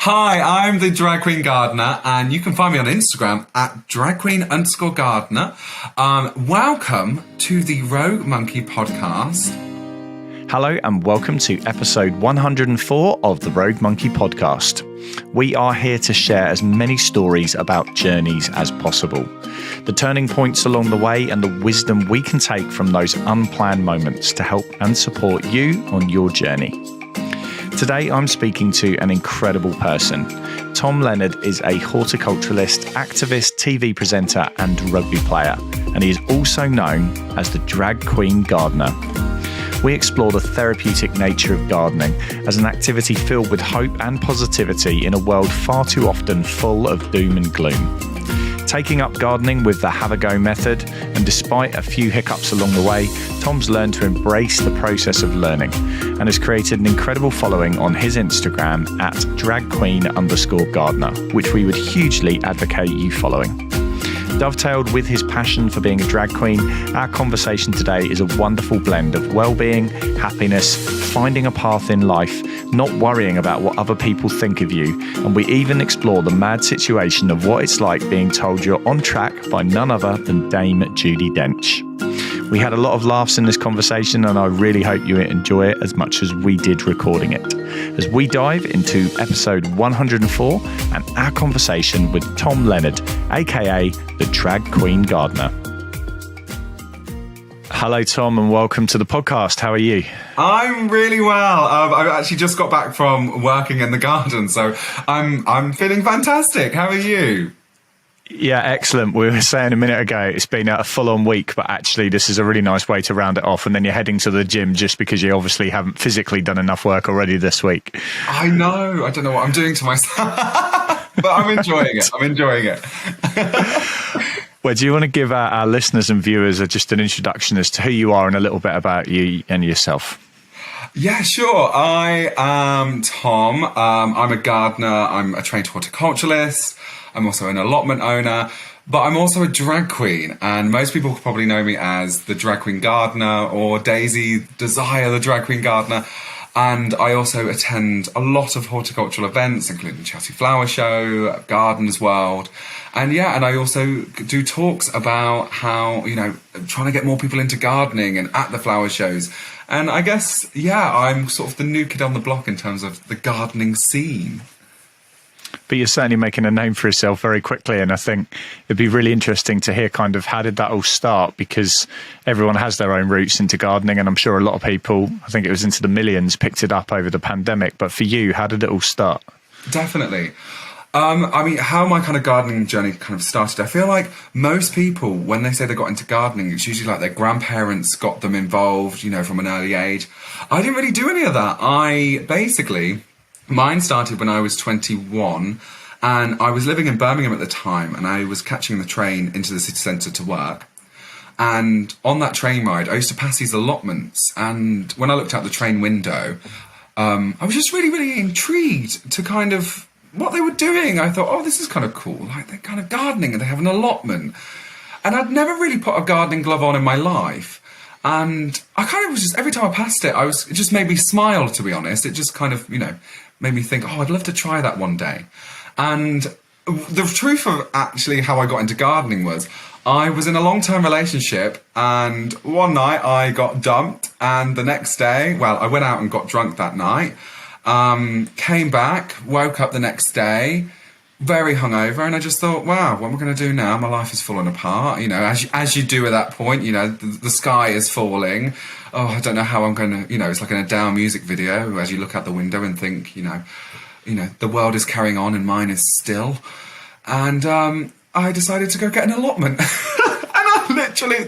Hi, I'm the Drag Queen Gardener, and you can find me on Instagram at dragqueen_gardener. Welcome to the Rogue Monkey podcast. Hello and welcome to episode 104 of the Rogue Monkey podcast. We are here to share as many stories about journeys as possible, the turning points along the way and the wisdom we can take from those unplanned moments to help and support you on your journey. Today I'm speaking to an incredible person. Tom Leonard is a horticulturist, activist, TV presenter and rugby player, and he is also known as the Drag Queen Gardener. We explore the therapeutic nature of gardening as an activity filled with hope and positivity in a world far too often full of doom and gloom. Taking up gardening with the have a go method, and despite a few hiccups along the way, Tom's learned to embrace the process of learning and has created an incredible following on his Instagram at dragqueen_gardener, which we would hugely advocate you following. Dovetailed with his passion for being a drag queen, our conversation today is a wonderful blend of well-being, happiness, finding a path in life, not worrying about what other people think of you, and we even explore the mad situation of what it's like being told you're on track by none other than Dame Judy Dench. We had a lot of laughs in this conversation, and I really hope you enjoy it as much as we did recording it, as we dive into episode 104 and our conversation with Tom Leonard, aka the Drag Queen Gardener. Hello, Tom, and welcome to the podcast. How are you? I'm really well. I've actually just got back from working in the garden, so I'm feeling fantastic. How are you? Yeah, excellent. We were saying a minute ago, it's been a full-on week, but actually this is a really nice way to round it off. And then you're heading to the gym just because you obviously haven't physically done enough work already this week. I know. I don't know what I'm doing to myself, but I'm enjoying it. Well, do you want to give our listeners and viewers just an introduction as to who you are and a little bit about you and yourself? Yeah, sure. I am Tom. I'm a gardener. I'm a trained horticulturist. I'm also an allotment owner, but I'm also a drag queen. And most people probably know me as the Drag Queen Gardener or Daisy Desire, the Drag Queen Gardener. And I also attend a lot of horticultural events, including the Chelsea Flower Show, Gardeners World. And I also do talks about how, trying to get more people into gardening and at the flower shows. And I guess, I'm sort of the new kid on the block in terms of the gardening scene. But you're certainly making a name for yourself very quickly, and I think it'd be really interesting to hear kind of how did that all start, because everyone has their own roots into gardening, and I'm sure a lot of people, I think it was into the millions, picked it up over the pandemic. But for you, how did it all start? Definitely. How my kind of gardening journey kind of started, I feel like most people, when they say they got into gardening, it's usually like their grandparents got them involved, from an early age. I didn't really do any of that. Mine started when I was 21, and I was living in Birmingham at the time, and I was catching the train into the city centre to work. And on that train ride, I used to pass these allotments, and when I looked out the train window, I was just really, really intrigued to kind of what they were doing. I thought, this is kind of cool. Like, they're kind of gardening, and they have an allotment. And I'd never really put a gardening glove on in my life. And I kind of was just, every time I passed it, it just made me smile, to be honest. It just kind of, made me think, I'd love to try that one day. And the truth of actually how I got into gardening was I was in a long-term relationship, and one night I got dumped, and the next day, I went out and got drunk that night, came back, woke up the next day, very hungover, and I just thought, wow, what am I going to do now? My life is falling apart, as you do at that point, the sky is falling. I don't know how I'm going to, it's like in a down music video, as you look out the window and think, the world is carrying on and mine is still. And I decided to go get an allotment.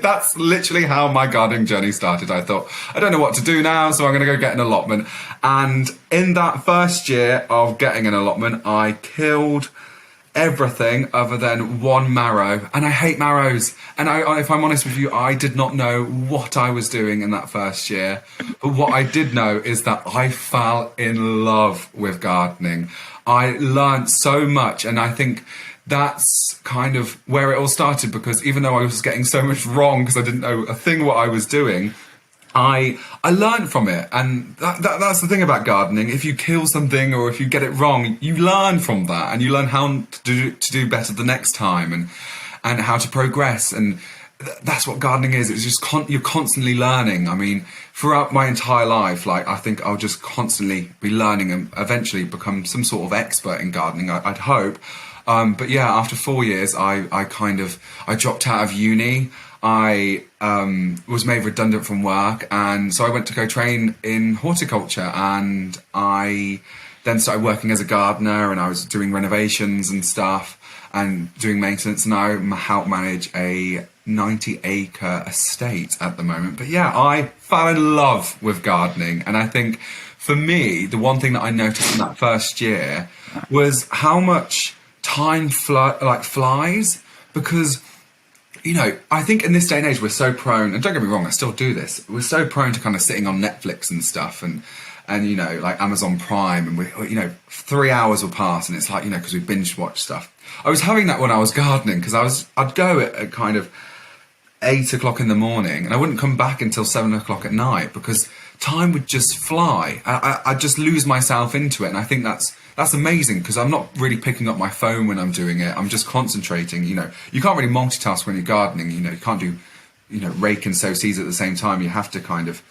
That's literally how my gardening journey started. I thought, I don't know what to do now, so I'm going to go get an allotment. And in that first year of getting an allotment, I killed everything other than one marrow. And I hate marrows. And if I'm honest with you, I did not know what I was doing in that first year. But what I did know is that I fell in love with gardening. I learned so much, and I think that's kind of where it all started, because even though I was getting so much wrong because I didn't know a thing what I was doing, I learned from it, and that's the thing about gardening. If you kill something or if you get it wrong, you learn from that, and you learn how to do better the next time, and how to progress. And that's what gardening is. It's just you're constantly learning. I mean, throughout my entire life, like, I think I'll just constantly be learning and eventually become some sort of expert in gardening, I'd hope. But yeah, after 4 years, I dropped out of uni. I was made redundant from work, and so I went to go train in horticulture, and I then started working as a gardener, and I was doing renovations and stuff and doing maintenance, and I help manage a 90-acre estate at the moment. But yeah, I fell in love with gardening, and I think for me, the one thing that I noticed in that first year was how much time flies, because, you know, I think in this day and age we're so prone, and don't get me wrong, I still do this, we're so prone to kind of sitting on Netflix and stuff, and you know, like Amazon Prime, and we, you know, 3 hours will pass, and it's like, you know, because we binge watch stuff. I was having that when I was gardening, because I'd go at kind of 8 o'clock in the morning, and I wouldn't come back until 7 o'clock at night, because time would just fly. I'd just lose myself into it, and I think that's amazing, because I'm not really picking up my phone when I'm doing it. I'm just concentrating. You know, you can't really multitask when you're gardening. You know, you can't do, you know, rake and sow seeds at the same time. You have to kind of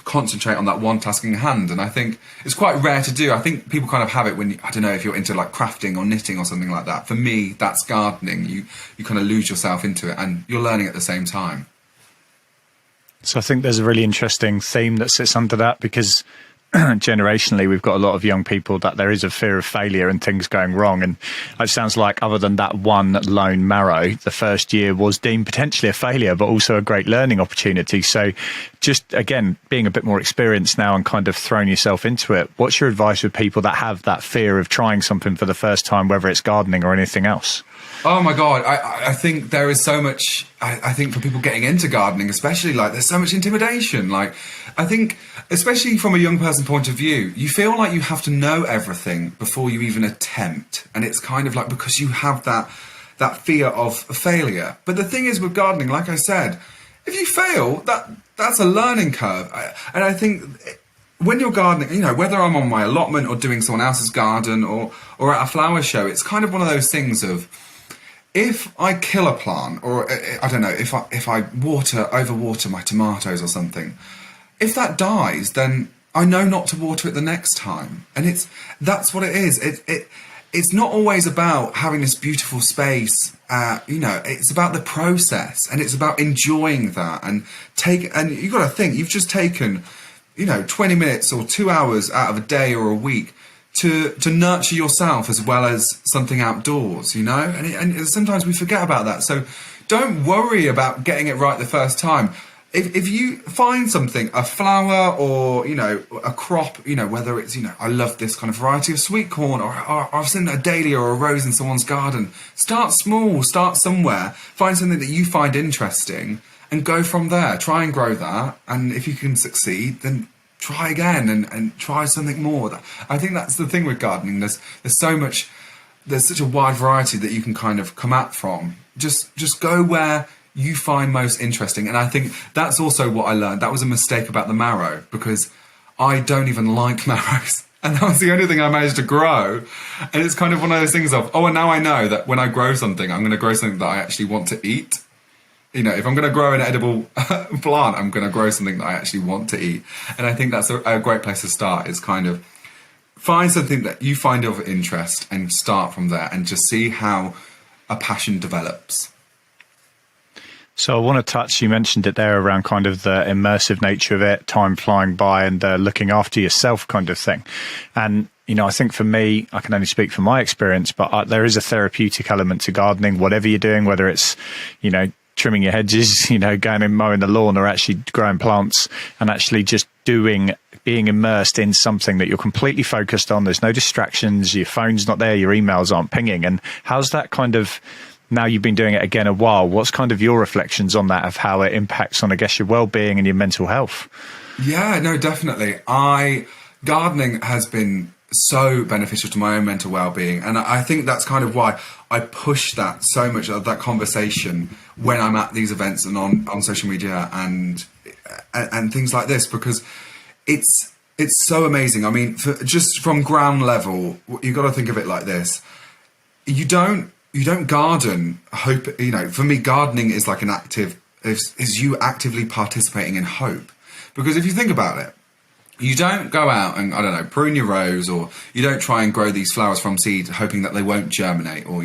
concentrate on that one task in hand, and I think it's quite rare to do. I think people kind of have it when I don't know, if you're into like crafting or knitting or something like that. For me, that's gardening. You kind of lose yourself into it, and you're learning at the same time. So I think there's a really interesting theme that sits under that, because generationally we've got a lot of young people that there is a fear of failure and things going wrong, and it sounds like, other than that one lone marrow, the first year was deemed potentially a failure but also a great learning opportunity. So just, again, being a bit more experienced now and kind of throwing yourself into it, what's your advice with people that have that fear of trying something for the first time, whether it's gardening or anything else? Oh my God, I think there is so much, I think for people getting into gardening especially, like, there's so much intimidation. Like, I think, especially from a young person point of view, you feel like you have to know everything before you even attempt. And it's kind of like, because you have that fear of failure. But the thing is with gardening, like I said, if you fail, that's a learning curve. And I think when you're gardening, you know, whether I'm on my allotment or doing someone else's garden or at a flower show, it's kind of one of those things of, if I kill a plant, or I don't know, if I overwater my tomatoes or something, if that dies, then I know not to water it the next time. And that's what it is. It's not always about having this beautiful space. You know, it's about the process, and it's about enjoying that, and you've got to think, you've just taken, you know, 20 minutes or 2 hours out of a day or a week to nurture yourself as well as something outdoors, you know? And sometimes we forget about that. So don't worry about getting it right the first time. If you find something, a flower or, you know, a crop, you know, whether it's, you know, I love this kind of variety of sweet corn, or I've seen a dahlia or a rose in someone's garden. Start small, start somewhere, find something that you find interesting and go from there. Try and grow that. And if you can succeed, then try again and try something more. I think that's the thing with gardening. There's such a wide variety that you can kind of come at from. Just go where you find most interesting. And I think that's also what I learned. That was a mistake about the marrow, because I don't even like marrows. And that was the only thing I managed to grow. And it's kind of one of those things of, oh, and now I know that when I grow something, I'm going to grow something that I actually want to eat. You know, if I'm going to grow an edible plant, I'm going to grow something that I actually want to eat. And I think that's a great place to start, is kind of find something that you find of interest and start from there, and just see how a passion develops. So I want to touch, you mentioned it there, around kind of the immersive nature of it, time flying by, and looking after yourself kind of thing. And, you know, I think for me, I can only speak from my experience, but there is a therapeutic element to gardening, whatever you're doing, whether it's, you know, trimming your hedges, you know, going and mowing the lawn, or actually growing plants, and actually just being immersed in something that you're completely focused on. There's no distractions, your phone's not there, your emails aren't pinging. And how's that kind of, now you've been doing it again a while, what's kind of your reflections on that, of how it impacts on, I guess, your well-being and your mental health? Yeah, no, definitely. Gardening has been so beneficial to my own mental well-being, and I think that's kind of why I push that so much of that conversation when I'm at these events and on social media, and and things like this, because it's so amazing. I mean, just from ground level, you've got to think of it like this. You don't garden hope. For me, gardening is like an active, is you actively participating in hope. Because if you think about it, you don't go out and, I don't know, prune your rose, or you don't try and grow these flowers from seed hoping that they won't germinate, or,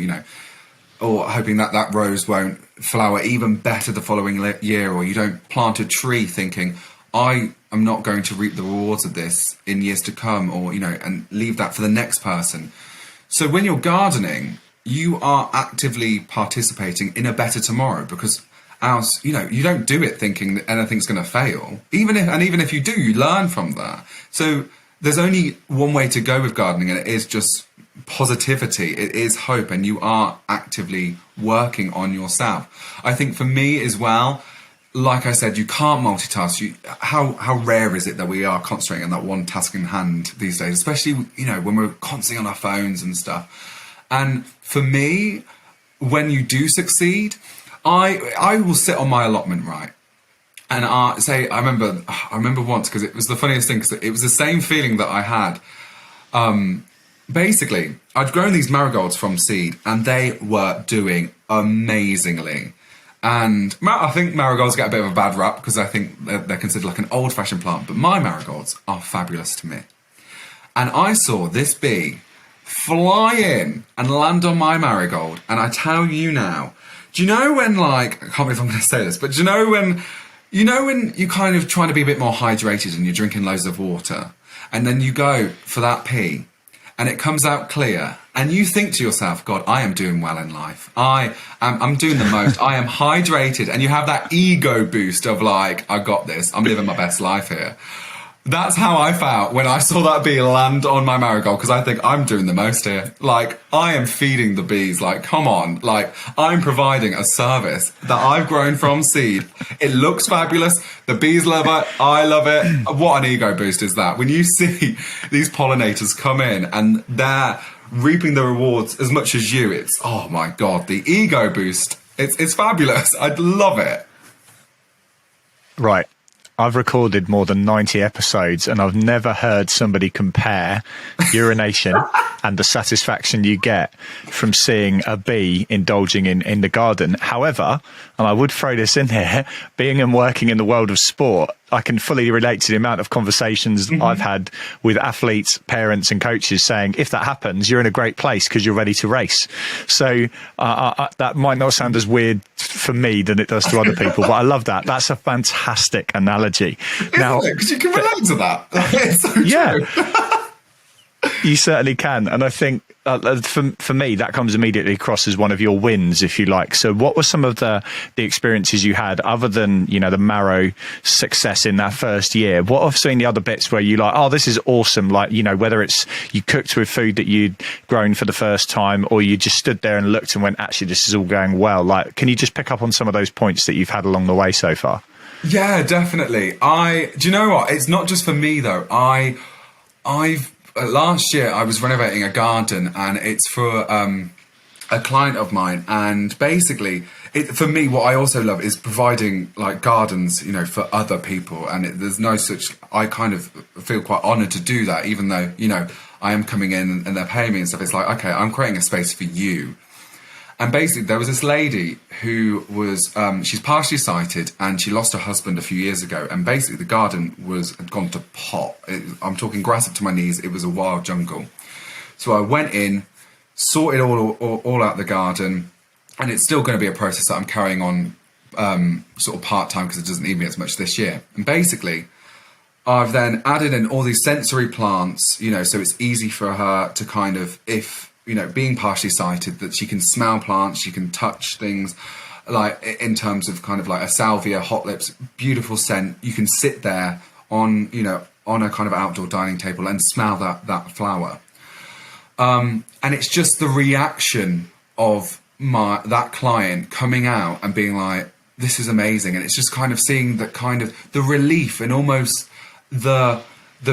or hoping that that rose won't flower even better the following year, or you don't plant a tree thinking, I am not going to reap the rewards of this in years to come, or, and leave that for the next person. So when you're gardening, you are actively participating in a better tomorrow, because else, you don't do it thinking that anything's going to fail. Even if you do, you learn from that. So there's only one way to go with gardening, and it is just positivity. It is hope, and you are actively working on yourself. I think for me as well, like I said, you can't multitask. How rare is it that we are concentrating on that one task in hand these days, especially, when we're constantly on our phones and stuff. And for me, when you do succeed, I will sit on my allotment, right? And I remember once, because it was the funniest thing, because it was the same feeling that I had. Basically, I'd grown these marigolds from seed, and they were doing amazingly. And I think marigolds get a bit of a bad rap, because I think they're considered like an old-fashioned plant, but my marigolds are fabulous to me. And I saw this bee fly in and land on my marigold, and I tell you now, do you know when, like, I can't believe I'm going to say this, but do you know when you're kind of trying to be a bit more hydrated and you're drinking loads of water, and then you go for that pee and it comes out clear, and you think to yourself, God, I am doing well in life. I'm doing the most. I am hydrated, and you have that ego boost of like, I got this. I'm living my best life here. That's how I felt when I saw that bee land on my marigold, because I think I'm doing the most here. Like, I am feeding the bees. Like, come on. Like, I'm providing a service that I've grown from seed. It looks fabulous. The bees love it. I love it. What an ego boost is that? When you see these pollinators come in and they're reaping the rewards as much as you, it's, oh my God, the ego boost. It's fabulous. I love it. Right. I've recorded more than 90 episodes, and I've never heard somebody compare urination and the satisfaction you get from seeing a bee indulging in the garden. However, and I would throw this in here, being and working in the world of sport, I can fully relate to the amount of conversations I've had with athletes, parents and coaches saying, if that happens, you're in a great place because you're ready to race. So that might not sound as weird for me than it does to other people, but I love that. That's a fantastic analogy. Now, because you can relate to that. It's so true. You certainly can. And I think for me, that comes immediately across as one of your wins, if you like. So what were some of the experiences you had other than, the marrow success in that first year? What have seen the other bits where you like, oh, this is awesome? Like, whether it's you cooked with food that you'd grown for the first time, or you just stood there and looked and went, actually, this is all going well. Like, can you just pick up on some of those points that you've had along the way so far? Yeah, definitely. Do you know what? It's not just for me though. Last year I was renovating a garden, and it's for a client of mine, and basically for me, what I also love is providing like gardens, for other people, and there's no such, I kind of feel quite honoured to do that, even though, I am coming in and they're paying me and stuff. It's like, okay, I'm creating a space for you. And basically, there was this lady who was, she's partially sighted, and she lost her husband a few years ago. And basically, the garden had gone to pot. I'm talking grass up to my knees. It was a wild jungle. So I went in, sorted all out the garden, and it's still going to be a process that I'm carrying on sort of part-time, because it doesn't need me as much this year. And basically, I've then added in all these sensory plants, so it's easy for her to kind of, being partially sighted, that she can smell plants, she can touch things, like in terms of kind of like a salvia, hot lips, beautiful scent. You can sit there on a kind of outdoor dining table and smell that flower. And it's just the reaction of that client coming out and being like, this is amazing. And it's just kind of seeing that kind of the relief and almost the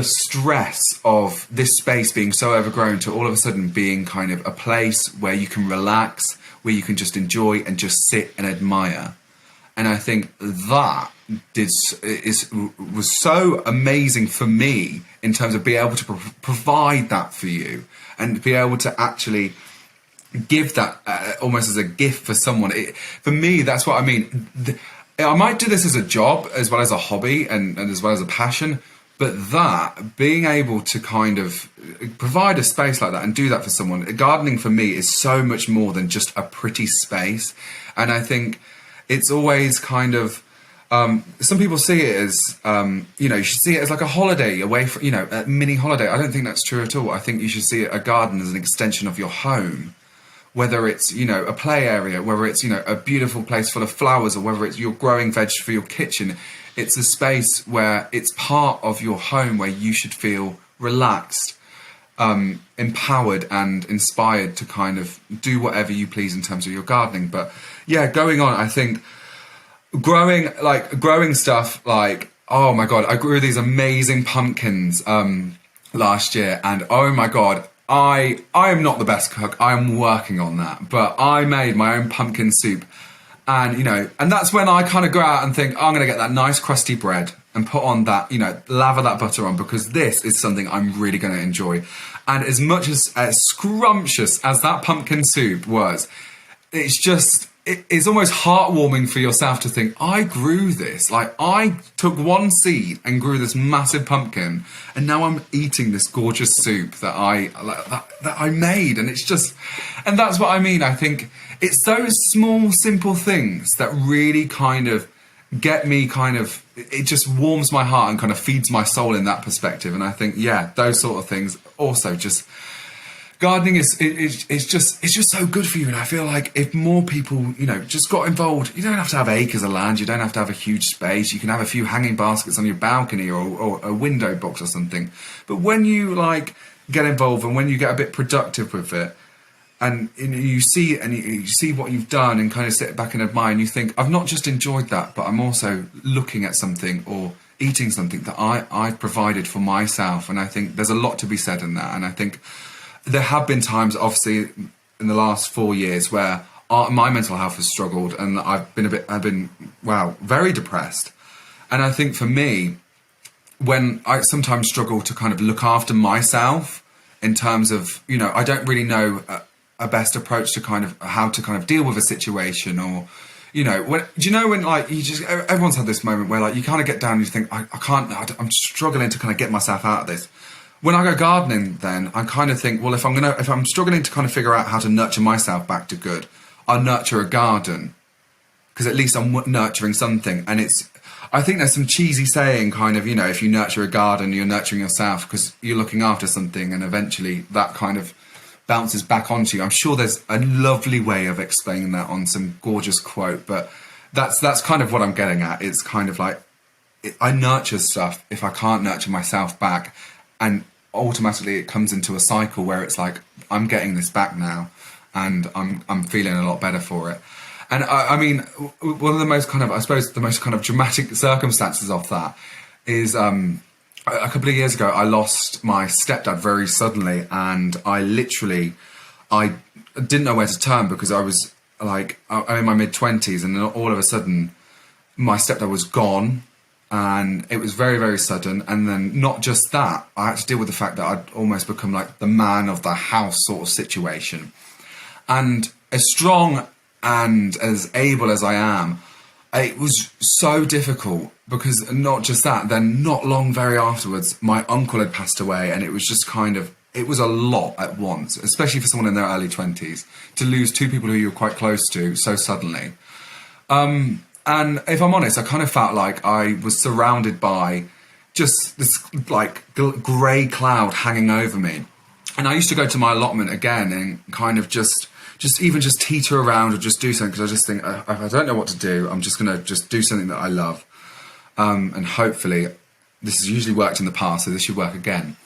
stress of this space being so overgrown to all of a sudden being kind of a place where you can relax, where you can just enjoy and just sit and admire. And I think that was so amazing for me in terms of being able to provide that for you and be able to actually give that almost as a gift for someone. For me, that's what I mean. I might do this as a job as well as a hobby and as well as a passion, but that being able to kind of provide a space like that and do that for someone, gardening for me is so much more than just a pretty space. And I think it's always kind of, some people see it as, you should see it as like a holiday away from, a mini holiday. I don't think that's true at all. I think you should see a garden as an extension of your home. Whether it's, a play area, whether it's, a beautiful place full of flowers, or whether it's you're growing veg for your kitchen, it's a space where it's part of your home where you should feel relaxed, empowered and inspired to kind of do whatever you please in terms of your gardening. But yeah, going on, I think growing stuff like, oh my God, I grew these amazing pumpkins last year, and oh my God, I am not the best cook. I'm working on that. But I made my own pumpkin soup. And, and that's when I kind of go out and think, I'm going to get that nice crusty bread and put on that, lather that butter on, because this is something I'm really going to enjoy. And as much as scrumptious as that pumpkin soup was, it's almost heartwarming for yourself to think, I grew this. Like, I took one seed and grew this massive pumpkin, and now I'm eating this gorgeous soup that I made. And and that's what I mean. I think it's those small, simple things that really kind of get me it just warms my heart and kind of feeds my soul in that perspective. And I think, yeah, those sort of things also just... Gardening is just so good for you, and I feel like if more people, just got involved, you don't have to have acres of land, you don't have to have a huge space, you can have a few hanging baskets on your balcony or a window box or something. But when you get involved and when you get a bit productive with it, and you see what you've done and kind of sit back and admire, and you think, I've not just enjoyed that, but I'm also looking at something or eating something that I've provided for myself. And I think there's a lot to be said in that. And I think there have been times, obviously, in the last 4 years where my mental health has struggled, and I've been very depressed. And I think for me, when I sometimes struggle to kind of look after myself in terms of, I don't really know a best approach to kind of how to kind of deal with a situation, or, when everyone's had this moment where you kind of get down and you think, I'm struggling to kind of get myself out of this. When I go gardening, then I kind of think, well, if I'm struggling to kind of figure out how to nurture myself back to good, I'll nurture a garden, because at least I'm nurturing something. And I think there's some cheesy saying kind of, if you nurture a garden, you're nurturing yourself because you're looking after something, and eventually that kind of bounces back onto you. I'm sure there's a lovely way of explaining that on some gorgeous quote, but that's kind of what I'm getting at. It's kind of like, I nurture stuff if I can't nurture myself back. And automatically it comes into a cycle where it's like, I'm getting this back now, and I'm feeling a lot better for it. And I mean, one of the most kind of dramatic circumstances of that is a couple of years ago, I lost my stepdad very suddenly, and I didn't know where to turn, because I was I'm in my mid-20s, and then all of a sudden my stepdad was gone. And it was very, very sudden. And then not just that, I had to deal with the fact that I'd almost become like the man of the house sort of situation. And as strong and as able as I am, it was so difficult, because not just that, then not long very afterwards, my uncle had passed away, and it was just it was a lot at once, especially for someone in their early 20s, to lose two people who you were quite close to so suddenly. And if I'm honest, I kind of felt like I was surrounded by just this grey cloud hanging over me. And I used to go to my allotment again and kind of just teeter around or just do something, because I just think, if I don't know what to do, I'm just going to just do something that I love. And hopefully, this has usually worked in the past, so this should work again.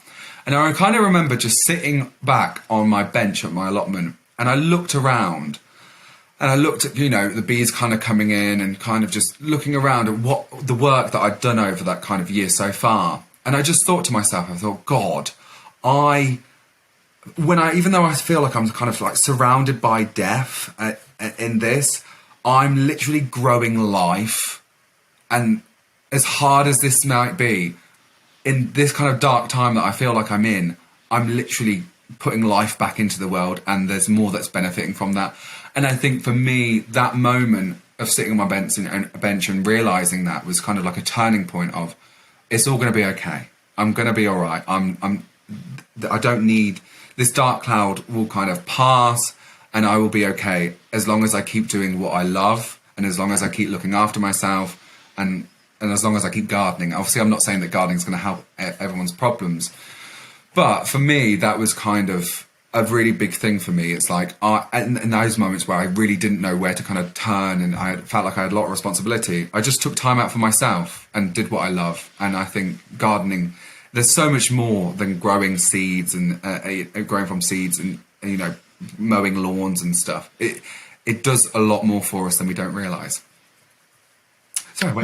And I kind of remember just sitting back on my bench at my allotment, and I looked around. And I looked at, the bees kind of coming in, and kind of just looking around at what the work that I'd done over that kind of year so far. And I just thought to myself, God, even though I feel like I'm kind of surrounded by death in this, I'm literally growing life. And as hard as this might be, in this kind of dark time that I feel like I'm in, I'm literally putting life back into the world, and there's more that's benefiting from that. And I think for me, that moment of sitting on my bench and realizing that was kind of like a turning point of, it's all going to be okay. I'm going to be all right. I don't need, this dark cloud will kind of pass, and I will be okay as long as I keep doing what I love, and as long as I keep looking after myself, and as long as I keep gardening. Obviously, I'm not saying that gardening is going to help everyone's problems, but for me, that was kind of a really big thing for me. It's like, in those moments where I really didn't know where to kind of turn, and I felt like I had a lot of responsibility, I just took time out for myself and did what I love. And I think gardening, there's so much more than growing seeds and growing from seeds and mowing lawns and stuff. It does a lot more for us than we don't realise. Sorry,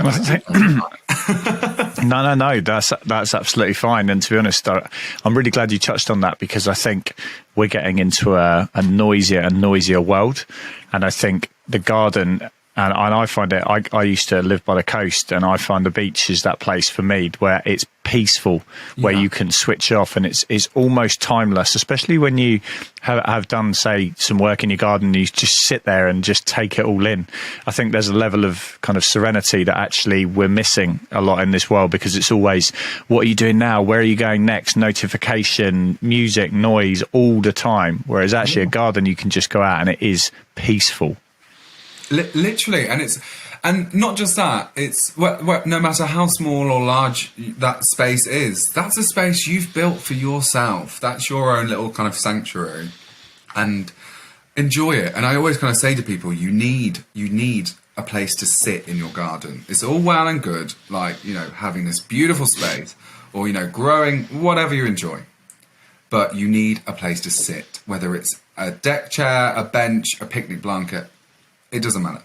No, that's absolutely fine. And to be honest, I'm really glad you touched on that, because I think we're getting into a noisier and noisier world. And I think the garden, and I find it, I used to live by the coast, and I find the beach is that place for me where it's peaceful, where you can switch off, and it's almost timeless, especially when you have done, say, some work in your garden, you just sit there and just take it all in. I think there's a level of kind of serenity that actually we're missing a lot in this world, because it's always, what are you doing now? Where are you going next? Notification, music, noise all the time. Whereas actually a garden, you can just go out and it is peaceful. Literally, and not just that, it's no matter how small or large that space is, that's a space you've built for yourself. That's your own little kind of sanctuary, and enjoy it. And I always kind of say to people, you need a place to sit in your garden. It's all well and good, like, having this beautiful space, or, growing whatever you enjoy, but you need a place to sit, whether it's a deck chair, a bench, a picnic blanket. It doesn't matter,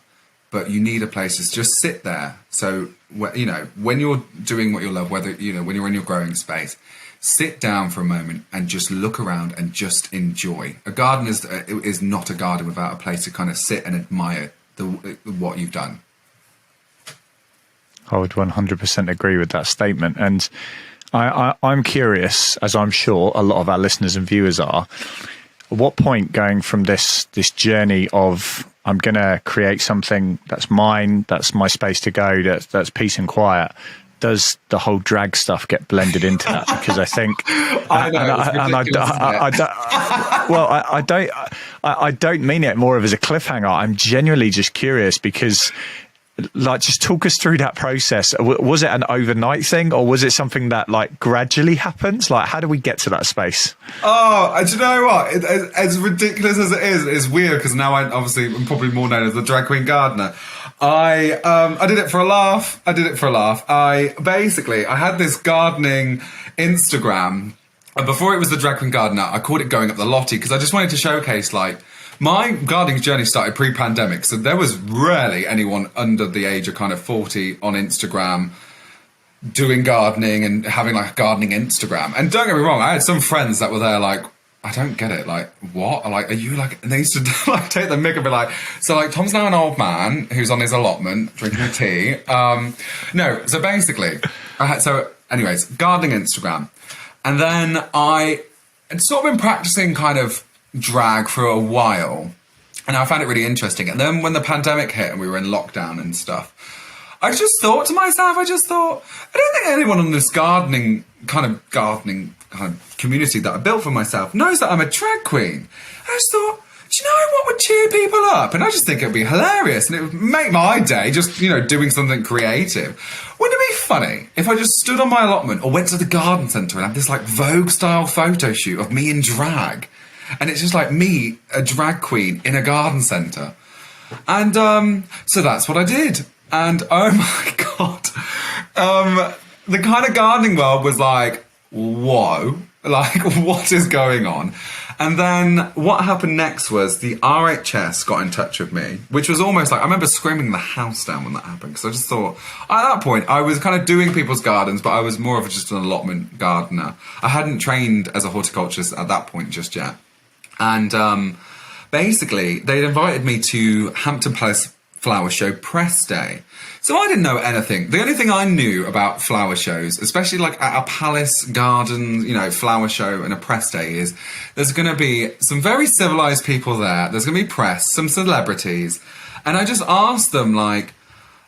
but you need a place to just sit there. So, when you're doing what you love, whether, when you're in your growing space, sit down for a moment and just look around and just enjoy. A garden is not a garden without a place to kind of sit and admire what you've done. I would 100% agree with that statement. And I'm curious, as I'm sure a lot of our listeners and viewers are, at what point, going from this journey of, I'm going to create something that's mine, that's my space to go, that's peace and quiet, does the whole drag stuff get blended into that? Because I think, I don't mean it more of as a cliffhanger. I'm genuinely just curious, because, like, just talk us through that process. Was it an overnight thing, or was it something that, like, gradually happens? Like, how do we get to that space? Oh, do you know what? As ridiculous as it is, it's weird, because now I'm probably more known as the drag queen gardener. I did it for a laugh. I had this gardening Instagram, and before it was the drag queen gardener, I called it Going Up the Lottie, because I just wanted to showcase, like, my gardening journey started pre-pandemic, so there was rarely anyone under the age of kind of 40 on Instagram doing gardening and having, like, a gardening Instagram. And don't get me wrong, I had some friends that were there like, I don't get it, like, what? Like, are you, like, and they used to, like, take the mick and be like, so, like, Tom's now an old man who's on his allotment drinking tea. No, so basically, anyways, gardening Instagram. And then I had sort of been practicing kind of drag for a while, and I found it really interesting. And then when the pandemic hit and we were in lockdown and stuff, I just thought to myself, I don't think anyone in this gardening kind of community that I built for myself knows that I'm a drag queen. I just thought, do you know what would cheer people up? And I just think it would be hilarious, and it would make my day, just, doing something creative. Wouldn't it be funny if I just stood on my allotment or went to the garden centre and had this, like, Vogue style photo shoot of me in drag? And it's just like me, a drag queen in a garden centre. And so that's what I did. And oh my God, the kind of gardening world was like, whoa, like, what is going on? And then what happened next was the RHS got in touch with me, which was almost like, I remember screaming the house down when that happened, because I just thought, at that point, I was kind of doing people's gardens, but I was more of just an allotment gardener. I hadn't trained as a horticulturist at that point just yet. And basically, they'd invited me to Hampton Palace flower show press day. So I didn't know anything. The only thing I knew about flower shows, especially like at a palace garden, flower show and a press day, is there's going to be some very civilized people there. There's going to be press, some celebrities. And I just asked them, like,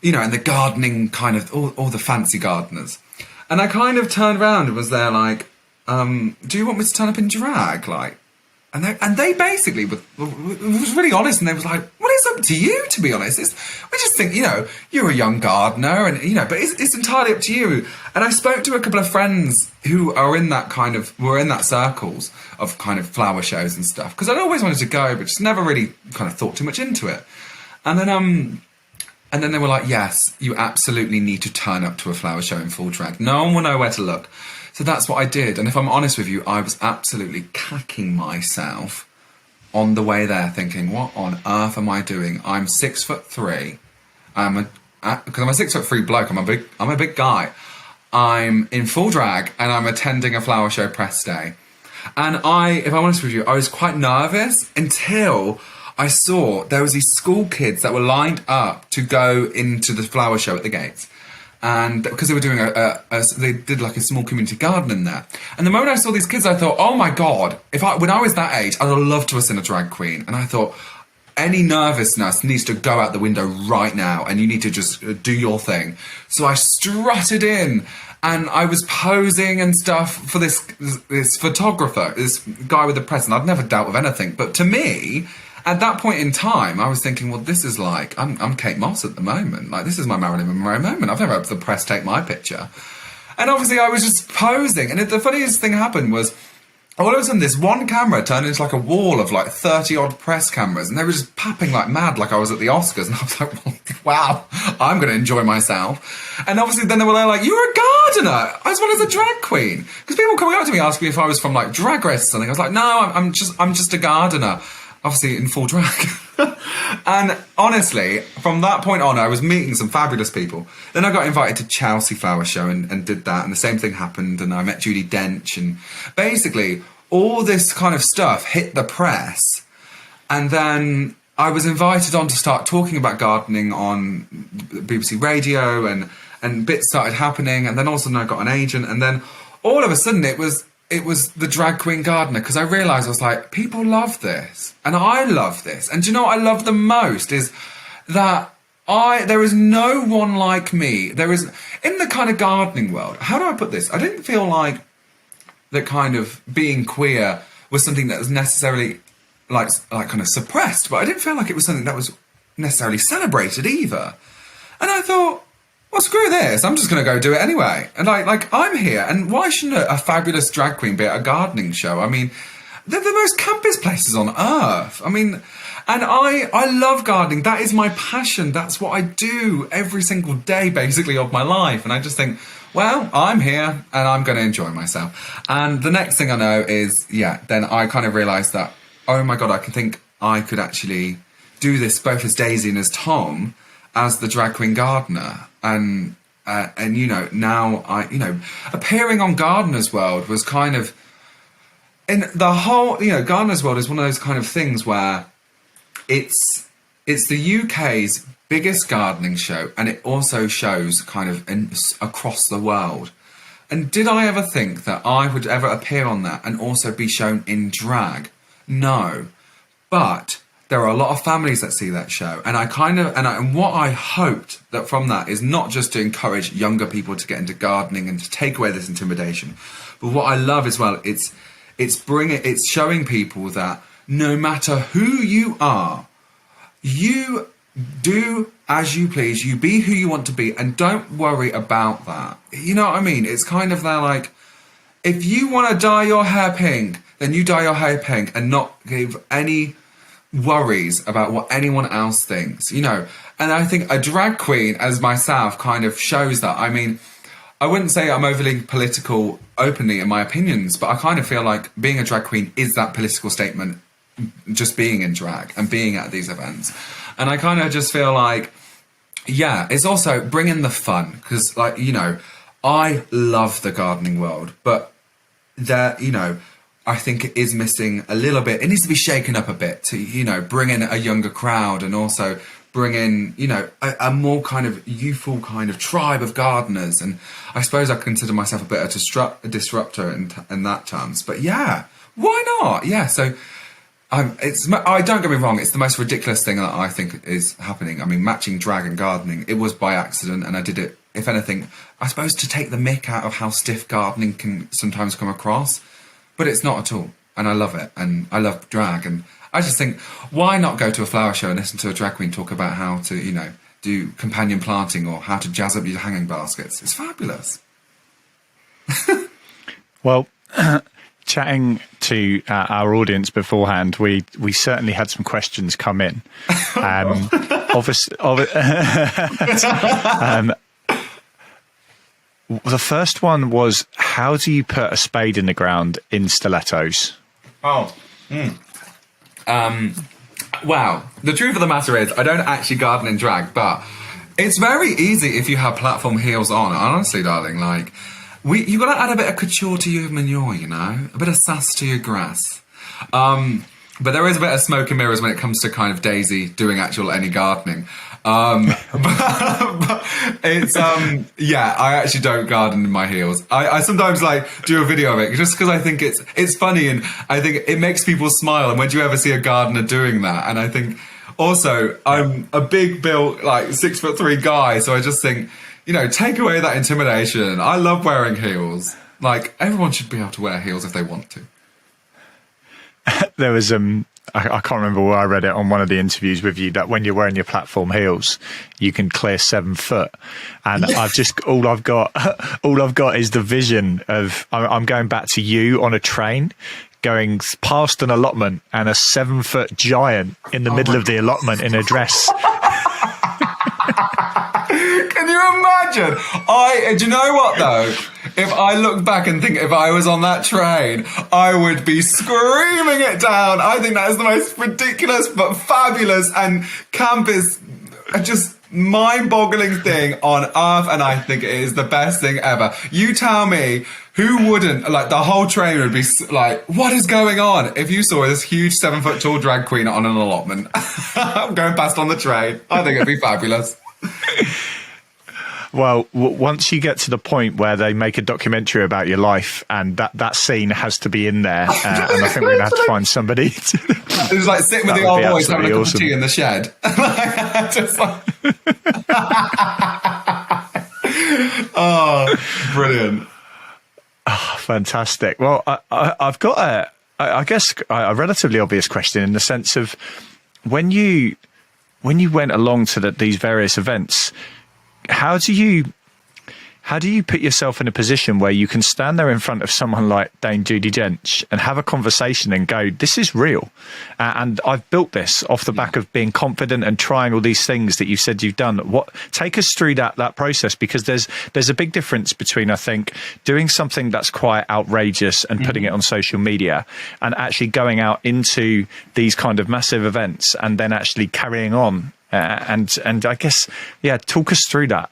and the gardening kind of, all the fancy gardeners. And I kind of turned around and was there like, do you want me to turn up in drag? Like, and they basically was really honest, and they was like, well, it's up to you, to be honest. We just think, you're a young gardener, and, but it's entirely up to you. And I spoke to a couple of friends who are in that were in that circles of kind of flower shows and stuff, because I'd always wanted to go, but just never really kind of thought too much into it. And then they were like, yes, you absolutely need to turn up to a flower show in full drag. No one will know where to look. So that's what I did. And if I'm honest with you, I was absolutely cacking myself on the way there, thinking, what on earth am I doing? I'm 6'3". Because I'm a 6'3" bloke. I'm a big guy. I'm in full drag and I'm attending a flower show press day. And if I'm honest with you, I was quite nervous until I saw there was these school kids that were lined up to go into the flower show at the gates. And because they were doing they did like a small community garden in there. And the moment I saw these kids, I thought, oh my God, when I was that age, I'd love to have seen a drag queen. And I thought, any nervousness needs to go out the window right now, and you need to just do your thing. So I strutted in, and I was posing and stuff for this photographer, this guy with the press, and I'd never dealt with anything. But to me, at that point in time, I was thinking, well, this is like, I'm Kate Moss at the moment. Like, this is my Marilyn Monroe moment. I've never had the press take my picture. And obviously I was just posing. And the funniest thing happened was, all of a sudden this one camera turned into like a wall of like 30 odd press cameras. And they were just papping like mad, like I was at the Oscars. And I was like, wow, I'm going to enjoy myself. And obviously then they were like, you're a gardener as well as a drag queen. Because people coming up to me asking me if I was from like Drag Race or something. I was like, no, I'm just a gardener. Obviously in full drag. And honestly, from that point on, I was meeting some fabulous people. Then I got invited to Chelsea Flower Show and did that. And the same thing happened. And I met Judy Dench. And basically, all this kind of stuff hit the press. And then I was invited on to start talking about gardening on BBC Radio. And bits started happening. And then all of a sudden I got an agent. And then all of a sudden it was the drag queen gardener, because I realised, I was like, people love this and I love this. And do you know what I love the most is that there is no one like me. There is, in the kind of gardening world, how do I put this? I didn't feel like that kind of being queer was something that was necessarily like kind of suppressed, but I didn't feel like it was something that was necessarily celebrated either. And I thought, well, screw this, I'm just going to go do it anyway. And like I'm here, and why shouldn't a fabulous drag queen be at a gardening show? I mean, they're the most campus places on earth. I mean, and I love gardening. That is my passion. That's what I do every single day, basically, of my life. And I just think, well, I'm here and I'm going to enjoy myself. And the next thing I know is, then I kind of realised that, oh my God, I could actually do this both as Daisy and as Tom, as the drag queen gardener. And now appearing on Gardener's World was kind of, in the whole, Gardener's World is one of those kind of things where it's the UK's biggest gardening show, and it also shows kind of across the world. And did I ever think that I would ever appear on that and also be shown in drag? No. But there are a lot of families that see that show, and and what I hoped that from that is not just to encourage younger people to get into gardening and to take away this intimidation, but what I love as well, it's showing people that no matter who you are, you do as you please, you be who you want to be, and don't worry about that. You know what I mean? It's kind of that, like, if you want to dye your hair pink, then you dye your hair pink and not give any worries about what anyone else thinks, And I think a drag queen as myself kind of shows that. I mean, I wouldn't say I'm overly political openly in my opinions, but I kind of feel like being a drag queen is that political statement, just being in drag and being at these events. And I kind of just feel like, it's also bringing the fun, because I love the gardening world, but I think it is missing a little bit. It needs to be shaken up a bit to, bring in a younger crowd, and also bring in, you know, a more kind of youthful kind of tribe of gardeners. And I suppose I consider myself a bit of a disruptor in that terms. But yeah, why not? Yeah, so I don't get me wrong, it's the most ridiculous thing that I think is happening. I mean, matching drag and gardening, it was by accident, and I did it, if anything, I suppose to take the mick out of how stiff gardening can sometimes come across. But it's not at all. And I love it. And I love drag. And I just think, why not go to a flower show and listen to a drag queen talk about how to, you know, do companion planting or how to jazz up your hanging baskets? It's fabulous. Well, chatting to our audience beforehand, we certainly had some questions come in. The first one was, how do you put a spade in the ground in stilettos? Oh, wow. The truth of the matter is, I don't actually garden in drag, but it's very easy if you have platform heels on. Honestly, darling, like, you've got to add a bit of couture to your manure, you know? A bit of sass to your grass. But there is a bit of smoke and mirrors when it comes to kind of Daisy doing any gardening. But it's, yeah, I actually don't garden in my heels. I sometimes like do a video of it just because I think it's funny, and I think it makes people smile. And when do you ever see a gardener doing that? And I think also I'm a big built, like 6'3" guy. So I just think, you know, take away that intimidation. I love wearing heels. Like, everyone should be able to wear heels if they want to. There was I can't remember where I read it on one of the interviews with you, that when you're wearing your platform heels, you can clear 7 foot. And yeah. all I've got is the vision of, I'm going back to you on a train, going past an allotment and a 7 foot giant in the middle of the allotment in a dress. Can you imagine? Do you know what though? If I look back and think if I was on that train, I would be screaming it down. I think that is the most ridiculous but fabulous and campus, just mind-boggling thing on earth, and I think it is the best thing ever. You tell me, who wouldn't, like, the whole train would be like, what is going on? If you saw this huge 7 foot tall drag queen on an allotment going past on the train, I think it'd be fabulous. Well, once you get to the point where they make a documentary about your life, and that scene has to be in there, and I think we're going to have to find somebody. It's like sitting with the old boys having a cup of tea in the shed. Just like... Oh, brilliant. Oh, fantastic. Well, I've got I guess a relatively obvious question, in the sense of when you went along to these various events, how do you put yourself in a position where you can stand there in front of someone like Dame Judy Dench and have a conversation and go, this is real, and I've built this off the back of being confident and trying all these things that you said you've done? Take us through that process, because there's a big difference between, I think, doing something that's quite outrageous and putting it on social media, and actually going out into these kind of massive events and then actually carrying on. And I guess, yeah, talk us through that.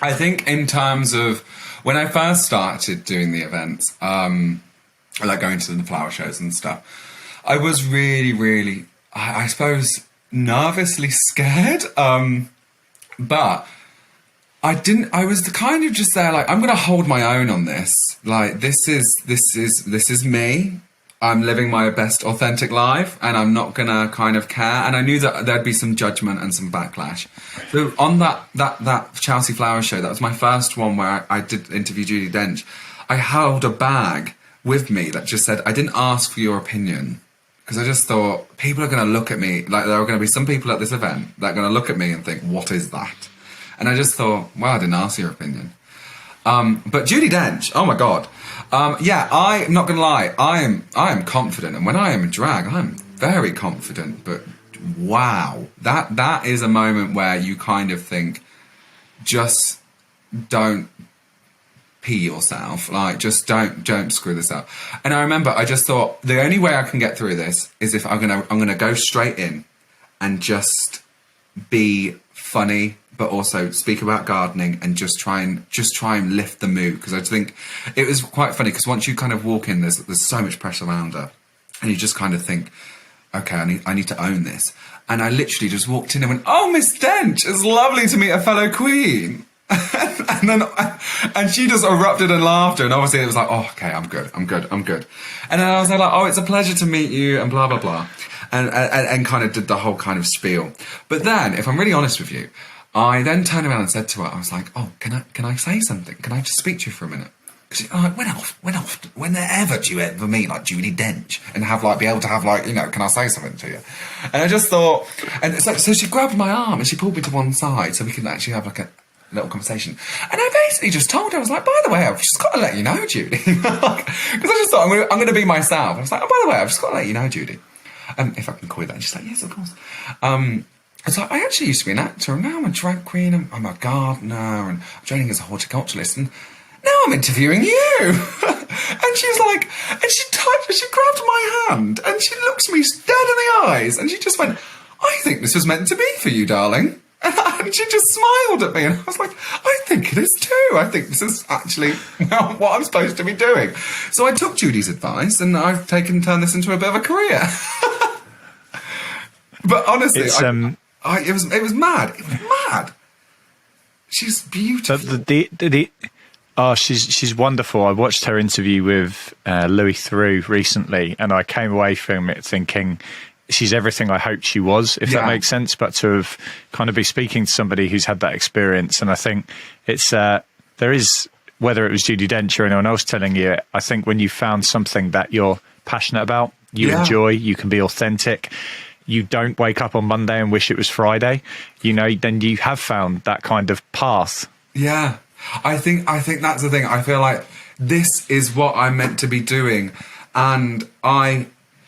I think in terms of when I first started doing the events, like going to the flower shows and stuff, I was really, really, I suppose, nervously scared. But I was the kind of just there, like, I'm going to hold my own on this. Like, this is me. I'm living my best authentic life, and I'm not gonna kind of care. And I knew that there'd be some judgment and some backlash. So on that Chelsea Flower Show, that was my first one where I did interview Judy Dench. I held a bag with me that just said, I didn't ask for your opinion, because I just thought people are gonna look at me, like, there are gonna be some people at this event that are gonna look at me and think, what is that? And I just thought, well, I didn't ask your opinion. But Judy Dench, oh my God. Yeah, I'm not gonna lie, I am confident, and when I am in drag, I'm very confident, but wow, that is a moment where you kind of think, just don't pee yourself, like, just don't screw this up. And I remember I just thought, the only way I can get through this is if I'm gonna go straight in and just be funny, but also speak about gardening and just try and lift the mood. Because I think it was quite funny, because once you kind of walk in, there's so much pressure around her, and you just kind of think, okay, I need to own this. And I literally just walked in and went, oh, Miss Dench, it's lovely to meet a fellow queen. and she just erupted in laughter, and obviously it was like, oh, okay, I'm good. And then I was like, oh, it's a pleasure to meet you, and blah blah blah, and kind of did the whole kind of spiel. But then, if I'm really honest with you, I then turned around and said to her, I was like, oh, can I say something? Can I just speak to you for a minute? Because whenever do you ever meet like Judy Dench and have like be able to have like, you know, can I say something to you? And I just thought, and so she grabbed my arm and she pulled me to one side so we could actually have like a little conversation. And I basically just told her, I was like, by the way, I've just got to let you know, Judy. Because I just thought, I'm going to be myself. I was like, oh, by the way, I've just got to let you know, Judy. If I can call you that. And she's like, yes, of course. I was like, I actually used to be an actor, and now I'm a drag queen, I'm a gardener, and I'm training as a horticulturist, and now I'm interviewing you. And she's like, and she grabbed my hand, and she looks me dead in the eyes, and she just went, I think this was meant to be for you, darling. And she just smiled at me, and I was like, I think it is too. I think this is actually what I'm supposed to be doing. So I took Judy's advice, and I've turned this into a bit of a career. But honestly, it was mad. It was mad. She's beautiful. She's wonderful. I watched her interview with Louis Theroux recently, and I came away from it thinking, she's everything I hoped she was, if that makes sense. But to have kind of be speaking to somebody who's had that experience, and I think it's there is, whether it was Judi Dench or anyone else telling you, I think when you found something that you're passionate about, you enjoy, you can be authentic, you don't wake up on Monday and wish it was Friday, you know, then you have found that kind of path. Yeah, I think that's the thing. I feel like this is what I'm meant to be doing, and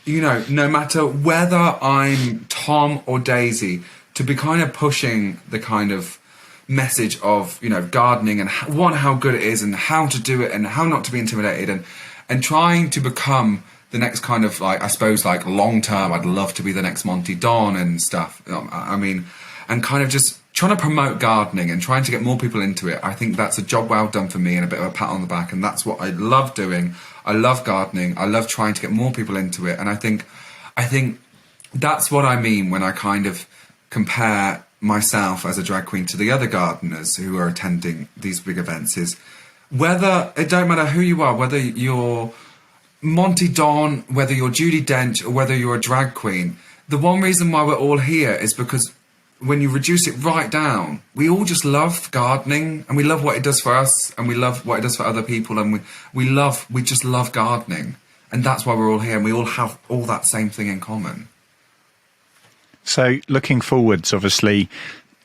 you know, no matter whether I'm Tom or Daisy, to be kind of pushing the kind of message of, you know, gardening and how good it is and how to do it and how not to be intimidated and trying to become the next kind of, like, I suppose, like, long term, I'd love to be the next Monty Don and stuff. I mean, and kind of just trying to promote gardening and trying to get more people into it. I think that's a job well done for me and a bit of a pat on the back, and that's what I love doing. I love gardening. I love trying to get more people into it. And I think that's what I mean when I kind of compare myself as a drag queen to the other gardeners who are attending these big events, is whether, it don't matter who you are, whether you're Monty Don, whether you're Judi Dench, or whether you're a drag queen, the one reason why we're all here is because when you reduce it right down, we all just love gardening, and we love what it does for us, and we love what it does for other people, and we just love gardening, and that's why we're all here, and we all have all that same thing in common. So looking forwards, obviously,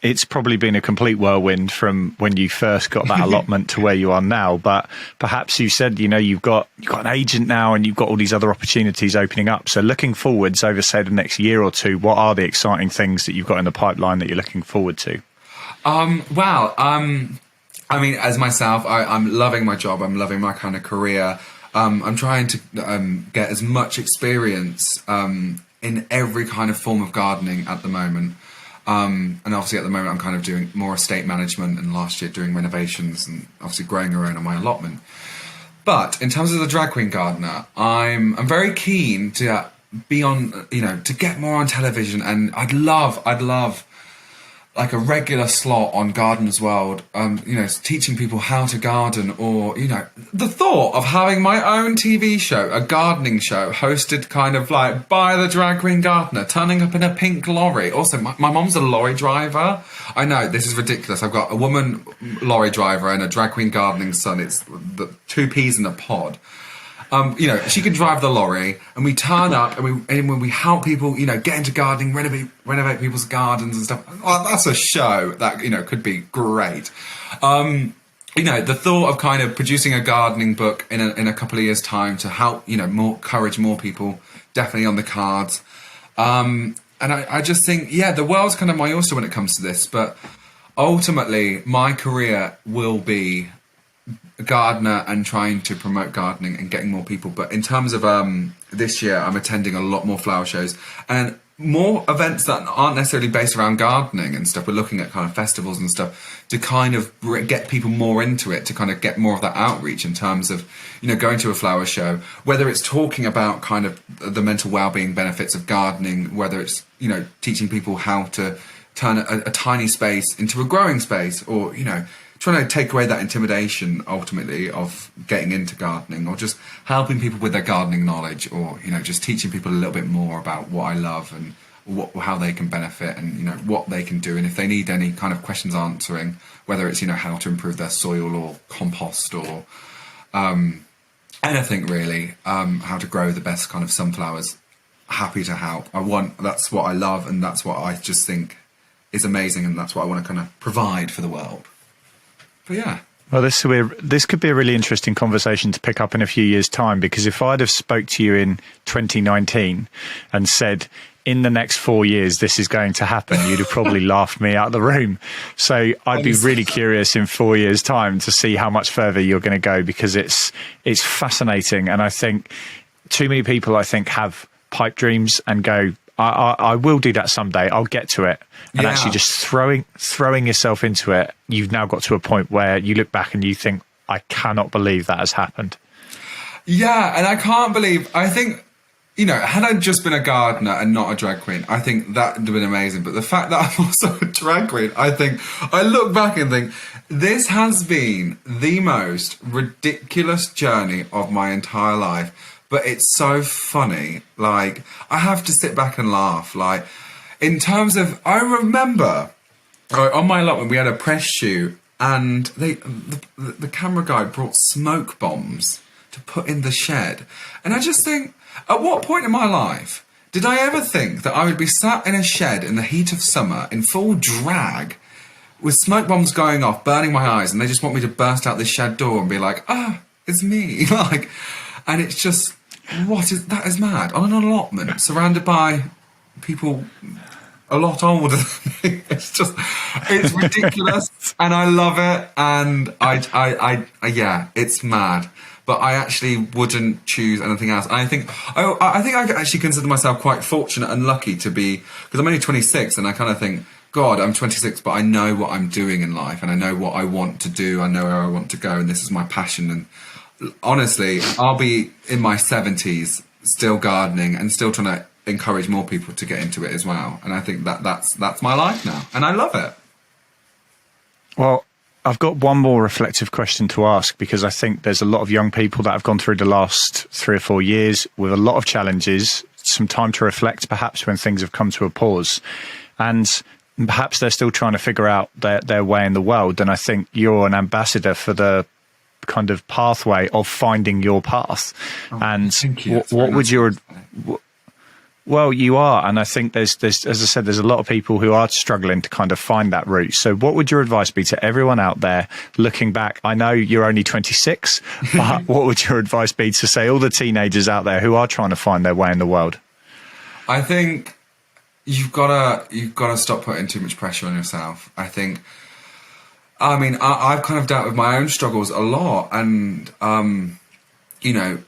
it's probably been a complete whirlwind from when you first got that allotment to where you are now. But perhaps you said, you know, you've got an agent now and you've got all these other opportunities opening up. So looking forwards over, say, the next year or two, what are the exciting things that you've got in the pipeline that you're looking forward to? I mean, as myself, I'm loving my job. I'm loving my kind of career. I'm trying to get as much experience in every kind of form of gardening at the moment. And obviously at the moment I'm kind of doing more estate management, and last year doing renovations and obviously growing around on my allotment. But in terms of the drag queen gardener, I'm very keen to be on, you know, to get more on television, and I'd love like a regular slot on Gardener's World, you know, teaching people how to garden, or, you know, the thought of having my own TV show, a gardening show, hosted kind of like by the drag queen gardener, turning up in a pink lorry. Also, my mom's a lorry driver. I know, this is ridiculous. I've got a woman lorry driver and a drag queen gardening son. It's the two peas in a pod. You know, she can drive the lorry, and we turn up, and when we help people, you know, get into gardening, renovate people's gardens and stuff. Oh, that's a show that, you know, could be great. You know, the thought of kind of producing a gardening book in a couple of years' time to help, you know, encourage more people, definitely on the cards. And I just think, yeah, the world's kind of my oyster when it comes to this, but ultimately my career will be a gardener and trying to promote gardening and getting more people. But in terms of this year, I'm attending a lot more flower shows, and more events that aren't necessarily based around gardening and stuff. We're looking at kind of festivals and stuff to kind of get people more into it, to kind of get more of that outreach in terms of, going to a flower show, whether it's talking about kind of the mental well-being benefits of gardening, whether it's, teaching people how to turn a tiny space into a growing space, or, trying to take away that intimidation ultimately of getting into gardening, or just helping people with their gardening knowledge, or just teaching people a little bit more about what I love and how they can benefit, and what they can do, and if they need any kind of questions answering, whether it's how to improve their soil or compost or anything really, how to grow the best kind of sunflowers. Happy to help. That's what I love, and that's what I just think is amazing, and that's what I want to kind of provide for the world. But yeah. Well, this could be a really interesting conversation to pick up in a few years' time, because if I'd have spoke to you in 2019 and said, in the next 4 years, this is going to happen, you'd have probably laughed me out of the room. So I'd be really curious in 4 years' time to see how much further you're going to go, because it's fascinating. And I think too many people, have pipe dreams and go, I will do that someday. I'll get to it. And actually just throwing yourself into it, you've now got to a point where you look back and you think, I cannot believe that has happened. Yeah, and I think, had I just been a gardener and not a drag queen, I think that would have been amazing. But the fact that I'm also a drag queen, I look back and think, this has been the most ridiculous journey of my entire life. But it's so funny. Like, I have to sit back and laugh. Like, in terms of, I remember on my allotment we had a press shoot, and the camera guy brought smoke bombs to put in the shed. And I just think, at what point in my life did I ever think that I would be sat in a shed in the heat of summer in full drag with smoke bombs going off, burning my eyes, and they just want me to burst out this shed door and be like, it's me. Like, and it's just, that is mad. On an allotment, surrounded by people a lot older than me. It's ridiculous, and I love it, and I it's mad. But I actually wouldn't choose anything else. And I think I actually consider myself quite fortunate and lucky to be, because I'm only 26, and I kind of think, God, I'm 26, but I know what I'm doing in life, and I know what I want to do. I know where I want to go, and this is my passion. And honestly, I'll be in my 70s still gardening and still trying to encourage more people to get into it as well. And I think that's my life now, and I love it. Well, I've got one more reflective question to ask, because I think there's a lot of young people that have gone through the last 3 or 4 years with a lot of challenges, some time to reflect perhaps when things have come to a pause, and perhaps they're still trying to figure out their way in the world. And I think you're an ambassador for the kind of pathway of finding your path. And what would your well, you are, and I think there's as I said, there's a lot of people who are struggling to kind of find that route. So what would your advice be to everyone out there looking back? I know you're only 26, but what would your advice be to, say, all the teenagers out there who are trying to find their way in the world? I think you've got to stop putting too much pressure on yourself. I've kind of dealt with my own struggles a lot, and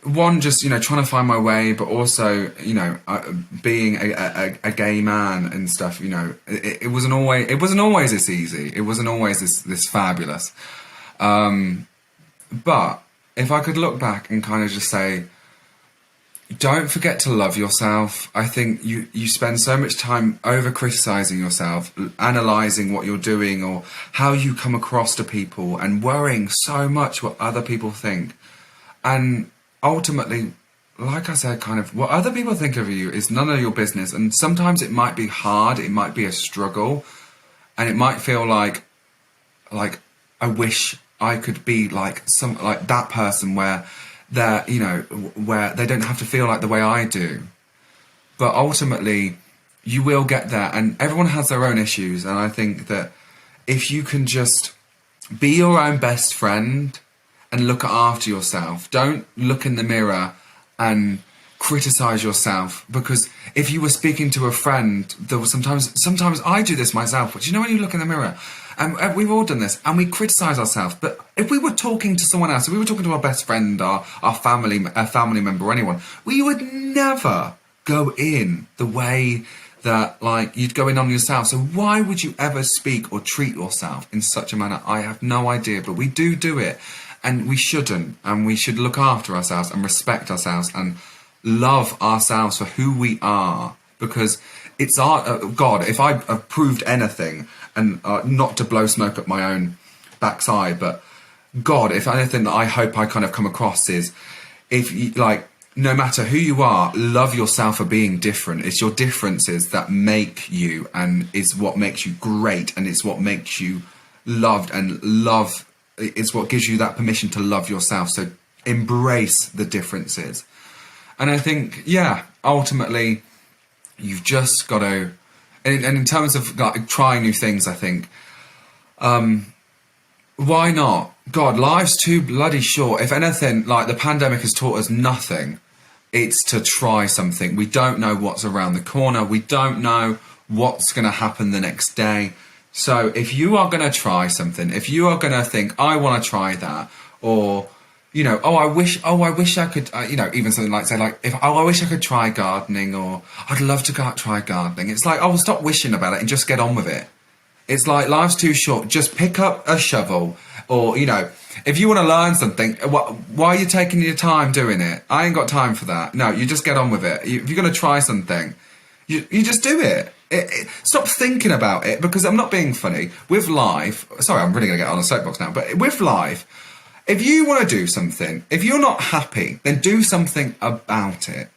one, just trying to find my way, but also being a gay man and stuff. It wasn't always this easy. It wasn't always this fabulous. But if I could look back and kind of just say, don't forget to love yourself. I think you spend so much time over criticizing yourself, analyzing what you're doing or how you come across to people, and worrying so much what other people think. And ultimately, like I said, kind of what other people think of you is none of your business. And sometimes it might be hard, it might be a struggle, and it might feel like I wish I could be like that person where they're, where they don't have to feel like the way I do. But ultimately, you will get there, and everyone has their own issues. And I think that if you can just be your own best friend and look after yourself, don't look in the mirror and criticize yourself. Because if you were speaking to a friend, there was sometimes I do this myself, but when you look in the mirror, and we've all done this, and we criticize ourselves. But if we were talking to someone else, if we were talking to our best friend, our family member, or anyone, we would never go in the way that like you'd go in on yourself. So why would you ever speak or treat yourself in such a manner? I have no idea, but we do it, and we shouldn't, and we should look after ourselves and respect ourselves and love ourselves for who we are, because it's our God, if I have proved anything, and not to blow smoke up my own backside, but God, if anything that I hope I kind of come across is, if you, like, no matter who you are, love yourself for being different. It's your differences that make you, and is what makes you great, and it's what makes you loved, and love is what gives you that permission to love yourself. So embrace the differences. And I think, yeah, ultimately, you've just got to, and in terms of like trying new things, I think, why not? God, life's too bloody short. If anything, like the pandemic has taught us nothing, it's to try something. We don't know what's around the corner. We don't know what's going to happen the next day. So if you are going to try something, if you are going to think, I want to try that, or, you know, I wish I could, you know, even something like, say, like, I wish I could try gardening, or I'd love to try gardening. It's like, oh, stop wishing about it and just get on with it. It's like, life's too short. Just pick up a shovel, or, you know, if you want to learn something, why are you taking your time doing it? I ain't got time for that. No, you just get on with it. If you're going to try something, you just do it. Stop thinking about it, because I'm not being funny. With life, sorry, I'm really going to get on a soapbox now, but with life, if you want to do something, if you're not happy, then do something about it.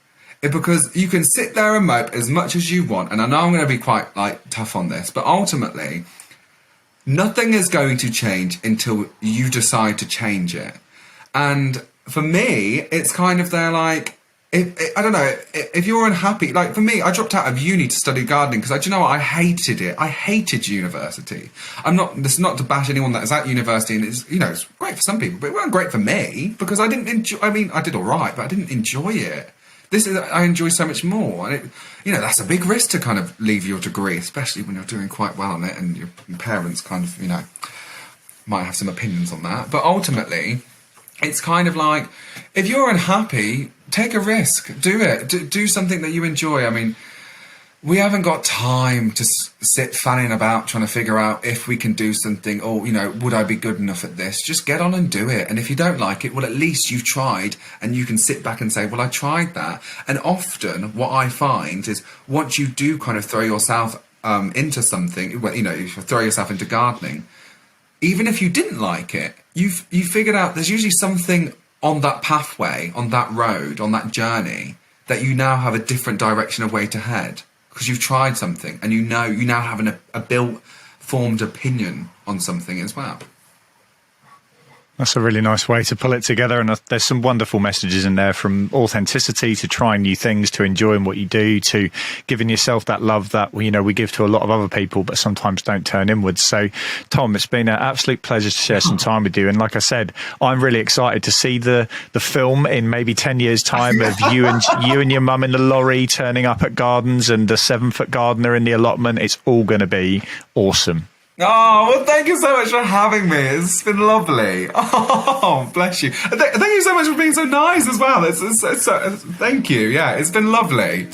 Because you can sit there and mope as much as you want, and I know I'm going to be quite like tough on this, but ultimately, nothing is going to change until you decide to change it. And for me, it's kind of there like, I don't know, if you're unhappy, like for me, I dropped out of uni to study gardening because do you know what? I hated it. I hated university. This is not to bash anyone that is at university, and it's, you know, it's great for some people, but it wasn't great for me because I didn't enjoy, I mean, I did all right, but I didn't enjoy it. I enjoy so much more. And you know, that's a big risk to kind of leave your degree, especially when you're doing quite well on it and your parents kind of, you know, might have some opinions on that. But ultimately, it's kind of like, if you're unhappy, take a risk, do it, do something that you enjoy. I mean, we haven't got time to sit fanning about trying to figure out if we can do something, or, you know, would I be good enough at this? Just get on and do it. And if you don't like it, well, at least you've tried, and you can sit back and say, well, I tried that. And often what I find is, once you do kind of throw yourself into something, well, you know, if you throw yourself into gardening, even if you didn't like it, you figured out there's usually something on that pathway, on that road, on that journey, that you now have a different direction of way to head. Because you've tried something, and you now have a formed opinion on something as well. That's a really nice way to pull it together, and there's some wonderful messages in there, from authenticity to trying new things, to enjoying what you do, to giving yourself that love that, you know, we give to a lot of other people but sometimes don't turn inwards. So Tom, it's been an absolute pleasure to share some time with you, and like I said, I'm really excited to see the film in maybe 10 years time of you and your mum in the lorry turning up at gardens, and the 7-foot gardener in the allotment. It's all going to be awesome. Oh, well, thank you so much for having me. It's been lovely. Oh, bless you. Thank you so much for being so nice as well. Thank you. Yeah, it's been lovely.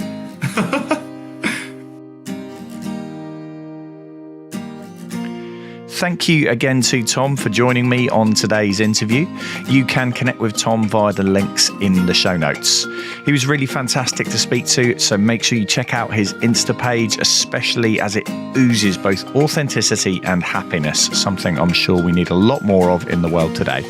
Thank you again to Tom for joining me on today's interview. You can connect with Tom via the links in the show notes. He was really fantastic to speak to, so make sure you check out his Insta page, especially as it oozes both authenticity and happiness, something I'm sure we need a lot more of in the world today.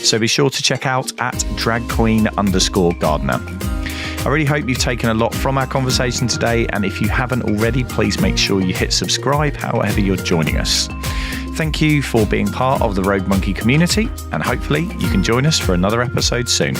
So be sure to check out at dragqueen_gardener. I really hope you've taken a lot from our conversation today, and if you haven't already, please make sure you hit subscribe however you're joining us. Thank you for being part of the Rogue Monkey community, and hopefully you can join us for another episode soon.